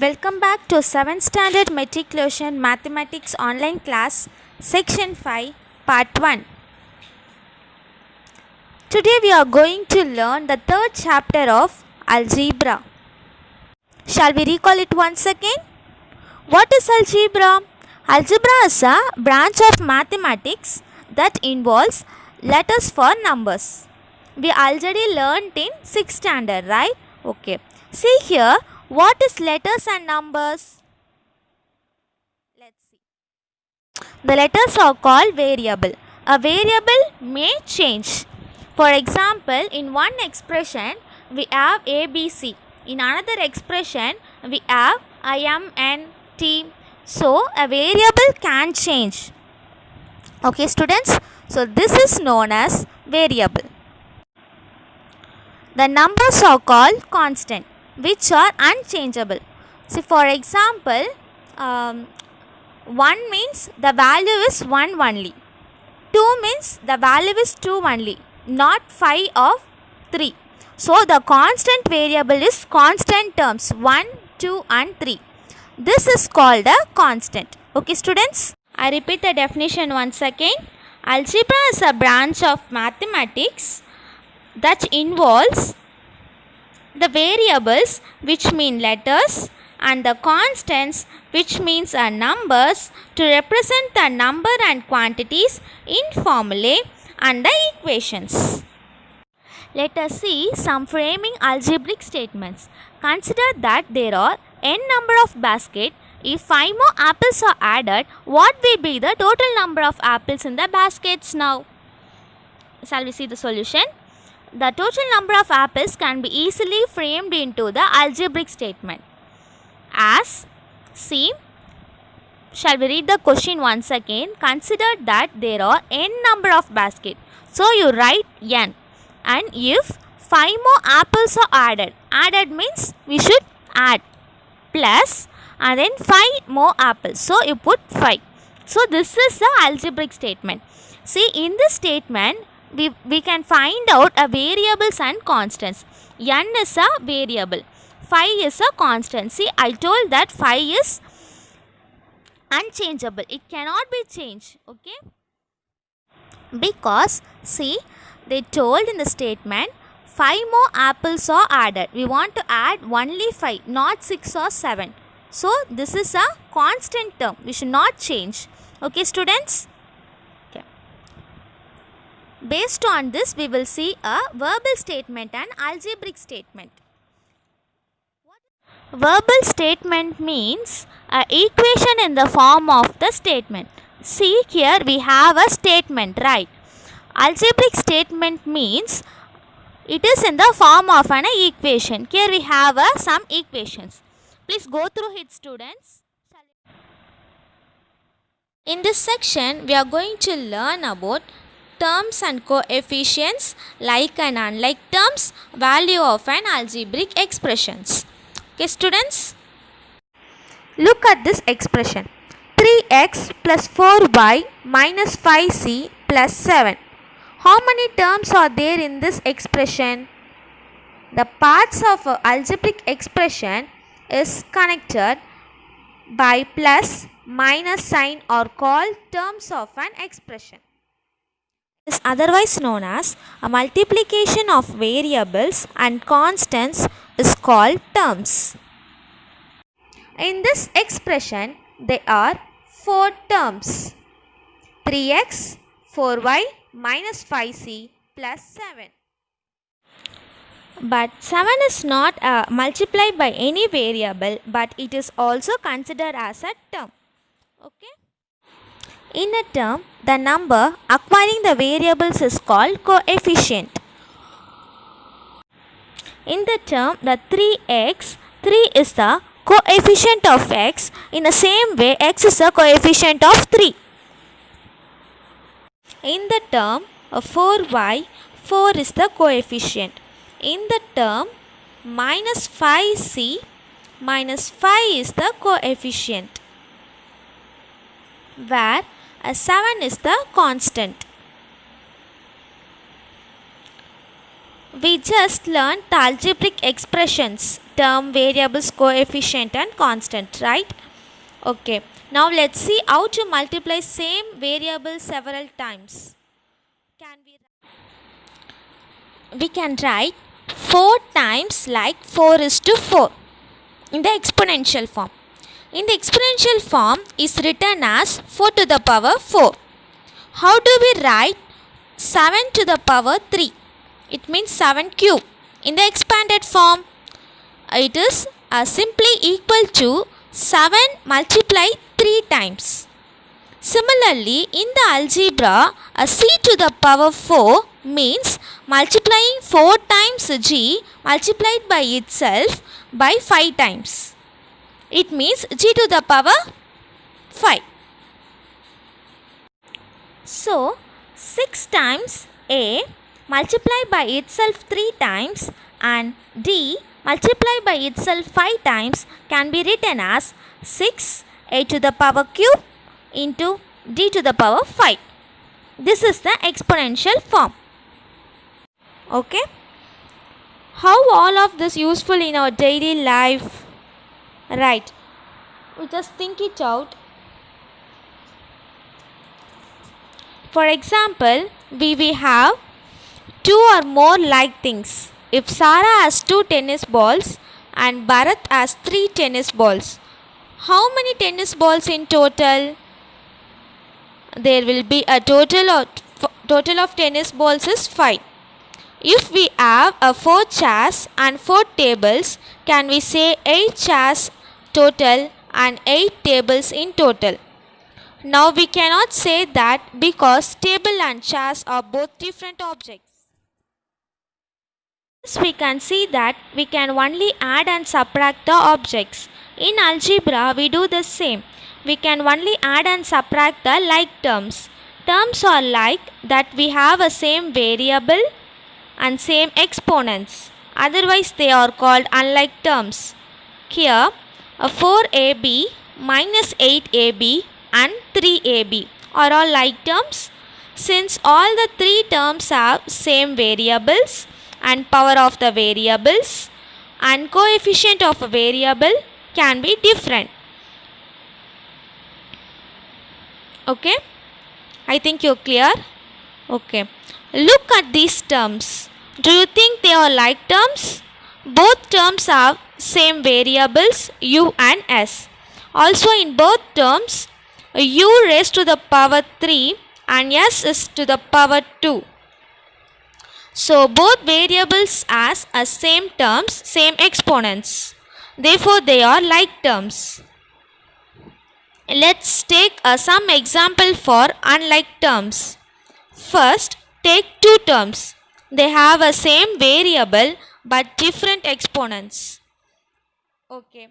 Welcome back to 7th Standard Matriculation Mathematics Online Class, Section 5, Part 1. Today we are going to learn the third chapter of Algebra. Shall we recall it once again? What is algebra? Algebra is a branch of mathematics that involves letters for numbers. We already learned in 6th standard, right? Okay. See here, what is letters and numbers? Let's see. The letters are called variable. A variable may change. For example, in one expression, we have ABC. In another expression, we have IMNT. So, a variable can change. Okay, students? So, this is known as variable. The numbers are called constant, which are unchangeable. See, for example, 1 means the value is 1 only. 2 means the value is 2 only, not 5 or 3. So, the constant variable is constant terms 1, 2 and 3. This is called a constant. Okay, students? I repeat the definition once again. Algebra is a branch of mathematics that involves the variables, which mean letters, and the constants, which means numbers, to represent the number and quantities in formulae and the equations. Let us see some framing algebraic statements. Consider that there are n number of baskets. If 5 more apples are added, what will be the total number of apples in the baskets now? Shall we see the solution? The total number of apples can be easily framed into the algebraic statement as, see, shall we read the question once again? Consider that there are n number of baskets. So you write n, and if 5 more apples are added means we should add plus and then 5 more apples. So you put 5. So this is the algebraic statement. See, in this statement, we can find out a variables and constants. N is a variable, 5 is a constant. See, I told that 5 is unchangeable. It cannot be changed. Okay? Because, see, they told in the statement 5 more apples are added. We want to add only 5, not 6 or 7. So, this is a constant term. We should not change. Okay, students? Okay. Based on this, we will see a verbal statement and algebraic statement. Verbal statement means an equation in the form of the statement. See, here we have a statement, right? Algebraic statement means it is in the form of an equation. Here we have some equations. Please go through it, students. In this section, we are going to learn about terms and coefficients, like and unlike terms, value of an algebraic expressions. Okay, students? Look at this expression. 3x plus 4y minus 5c plus 7. How many terms are there in this expression? The parts of an algebraic expression is connected by plus minus sign are called terms of an expression. It is otherwise known as a multiplication of variables and constants is called terms. In this expression, there are 4 terms: 3x, 4y minus 5c plus 7. But 7 is not multiplied by any variable, but it is also considered as a term. Okay? In a term, the number acquiring the variables is called coefficient. In the term, the 3x, 3 is the coefficient of x. In the same way, x is the coefficient of 3. In the term, 4y, 4 is the coefficient. In the term, minus 5c, minus 5 is the coefficient, where 7 is the constant. We just learned the algebraic expressions, term, variables, coefficient and constant, right? Okay. Now let's see how to multiply same variable several times. We can write 4 times like 4 is to 4 in the exponential form. In the exponential form is written as 4 to the power 4. How do we write 7 to the power 3? It means 7 cube. In the expanded form, it is simply equal to 7 multiplied 3 times. Similarly, in the algebra, a c to the power 4 means multiplying 4 times g multiplied by itself by 5 times. It means g to the power 5. So, 6 times a multiplied by itself 3 times and d multiplied by itself 5 times can be written as 6 a to the power cube into d to the power 5. This is the exponential form. Okay. How all of this useful in our daily life? Right. We just think it out. For example, we have 2 or more like things. If Sarah has 2 tennis balls and Bharat has 3 tennis balls, how many tennis balls in total? There will be a total of tennis balls is 5. If we have 4 chairs and 4 tables, can we say 8 chairs total and 8 tables in total? Now we cannot say that because table and chairs are both different objects. Thus we can see that we can only add and subtract the objects. In algebra we do the same. We can only add and subtract the like terms. Terms are like that we have a same variable and same exponents. Otherwise they are called unlike terms. Here 4ab minus 8ab and 3ab are all like terms. Since all the 3 terms have same variables and power of the variables and coefficient of a variable can be different. Okay, I think you're clear. Okay, look at these terms. Do you think they are like terms? Both terms have same variables u and s. Also in both terms u raised to the power 3 and s is to the power 2. So both variables has a same terms, same exponents. Therefore they are like terms. Let's take some example for unlike terms. First, take 2 terms. They have a same variable but different exponents. Okay.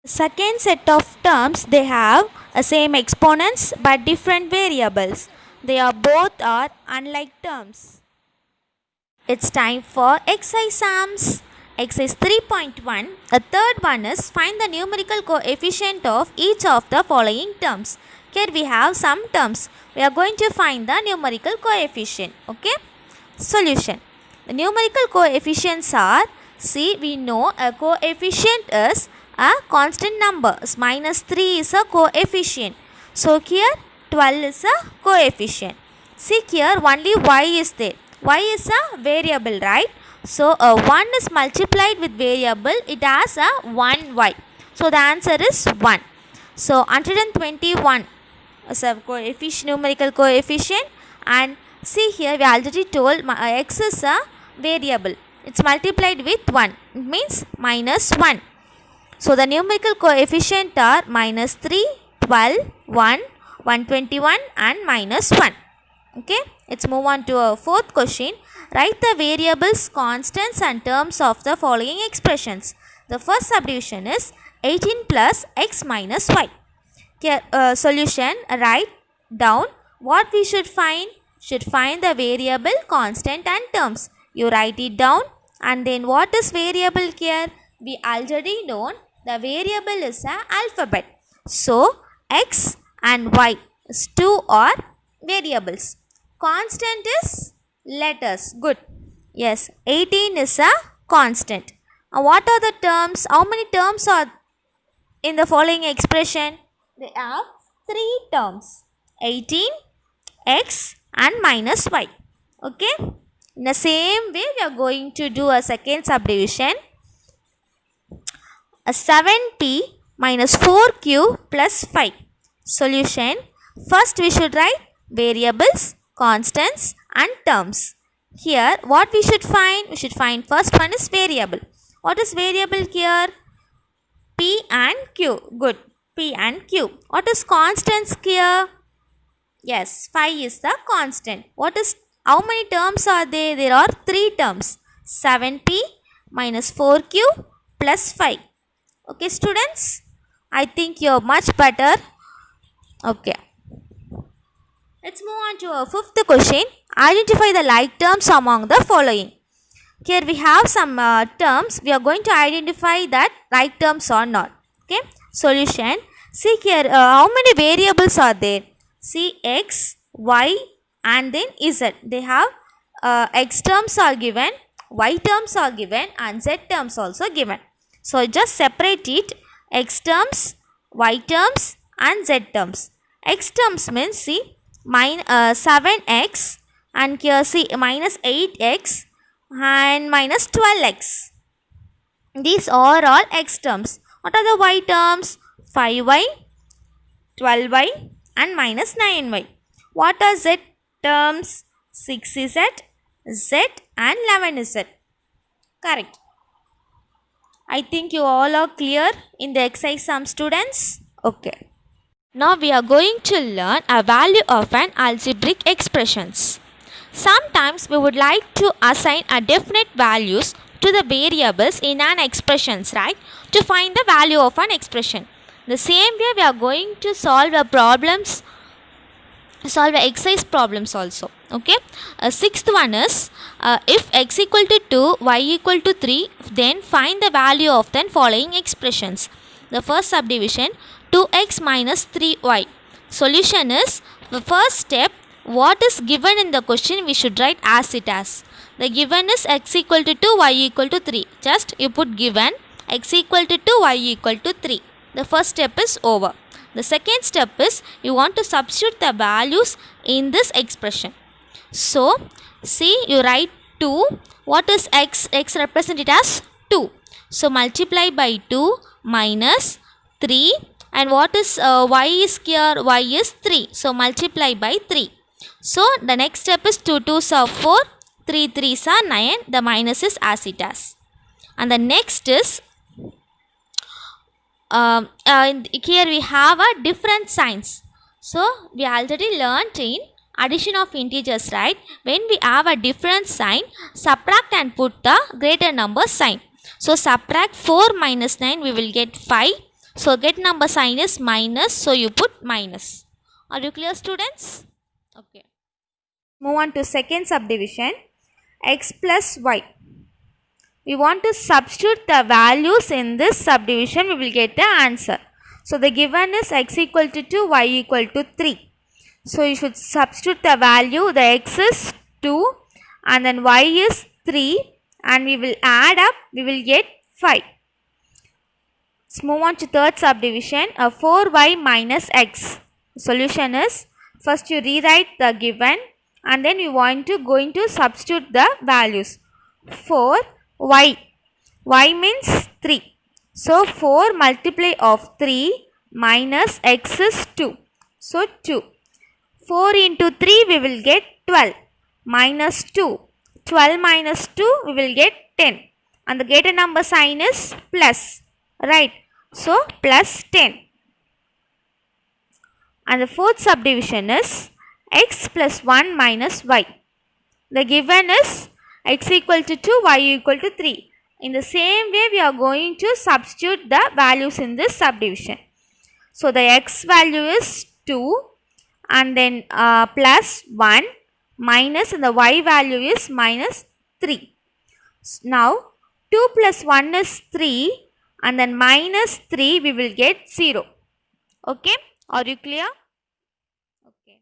The second set of terms, they have a same exponents but different variables. They are both are unlike terms. It's time for exercise sums. Exercise 3.1. The third one is find the numerical coefficient of each of the following terms. Here we have some terms. We are going to find the numerical coefficient. Okay. Solution. The numerical coefficients are, see, we know a coefficient is a constant number. Minus 3 is a coefficient. So here 12 is a coefficient. See here only y is there. Y is a variable, right? So 1 is multiplied with variable, it has a 1y. So the answer is 1. So 121 is a numerical coefficient, and see here we already told x is a variable. It's multiplied with 1. It means minus 1. So the numerical coefficient are minus 3, 12, 1, 121 and minus 1. Okay, let's move on to our fourth question. Write the variables, constants and terms of the following expressions. The first subdivision is 18 plus x minus y. Here, solution, write down what we should find. Should find the variable, constant and terms. You write it down, and then what is variable here? We already known the variable is an alphabet. So x and y is 2 are variables. Constant is letters. Good. Yes, 18 is a constant. What are the terms? How many terms are in the following expression? They have 3 terms. 18, x and minus y. Okay. In the same way, we are going to do a second subdivision. A 7p minus 4q plus 5. Solution. First we should write variables, constants and terms. Here what we should find? We should find first one is variable. What is variable here? P and Q. Good. P and Q. What is constants here? Yes, 5 is the constant. How many terms are there? There are 3 terms. 7p minus 4q plus 5. Okay, students? I think you're much better. Okay. Let's move on to our fifth question. Identify the like terms among the following. Here we have some terms. We are going to identify that like terms or not. Okay. Solution. See here how many variables are there. See x, y and then z. They have x terms are given, y terms are given and z terms also given. So just separate it. X terms, y terms and z terms. X terms means see 7x and here see minus 8x and minus 12x. These are all x terms. What are the y terms? 5y, 12y and minus 9y. What are z terms? 6z, z and 11z. Correct. I think you all are clear in the exercise sum, students. Okay. Now we are going to learn a value of an algebraic expressions. Sometimes we would like to assign a definite values to the variables in an expressions, right? To find the value of an expression. The same way we are going to solve the exercise problems also. Okay. Sixth one is if x equal to 2, y equal to 3, then find the value of the following expressions. The first subdivision 2x minus 3y. Solution is the first step. What is given in the question we should write as it as. The given is x equal to 2, y equal to 3. Just you put given x equal to 2, y equal to 3. The first step is over. The second step is you want to substitute the values in this expression. So see, you write 2. What is x? X represented as 2. So multiply by 2 minus 3. And what is y is here? Y is 3. So multiply by 3. So the next step is 2 2s are 4, 3 3s are 9. The minus is as it as. And the next is here we have a different signs. So we already learnt in addition of integers, right? When we have a different sign, subtract and put the greater number sign. So subtract 4 minus 9, we will get 5. So get number sign is minus, so you put minus. Are you clear, students? Okay. Move on to second subdivision, x plus y. We want to substitute the values in this subdivision, we will get the answer. So the given is x equal to 2, y equal to 3. So you should substitute the value. The x is 2 and then y is 3 and we will add up, we will get 5. Let's move on to third subdivision, 4y minus x. Solution is first you rewrite the given and then you want to going to substitute the values. 4y, y means 3. So 4 multiply of 3 minus x is 2. So 2. 4 into 3 we will get 12 minus 2. 12 minus 2 we will get 10. And the greater number sign is plus. Right. So plus 10. And the fourth subdivision is x plus 1 minus y. The given is x equal to 2, y equal to 3. In the same way we are going to substitute the values in this subdivision. So the x value is 2 and then plus 1 minus and the y value is minus 3. Now 2 plus 1 is 3 and then minus 3 we will get 0. Okay. Are you clear? Okay.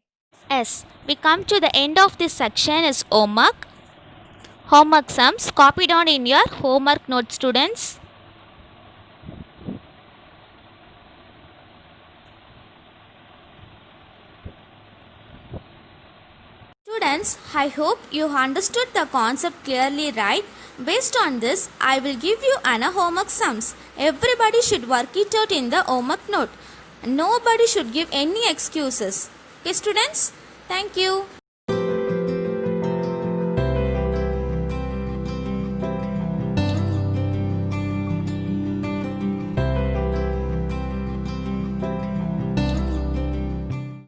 Yes. We come to the end of this section is homework. homework sums copied on in your homework note, students. Students, I hope you understood the concept clearly, right? Based on this, I will give you an homework sums. Everybody should work it out in the homework note. Nobody should give any excuses. Okay, students? Thank you.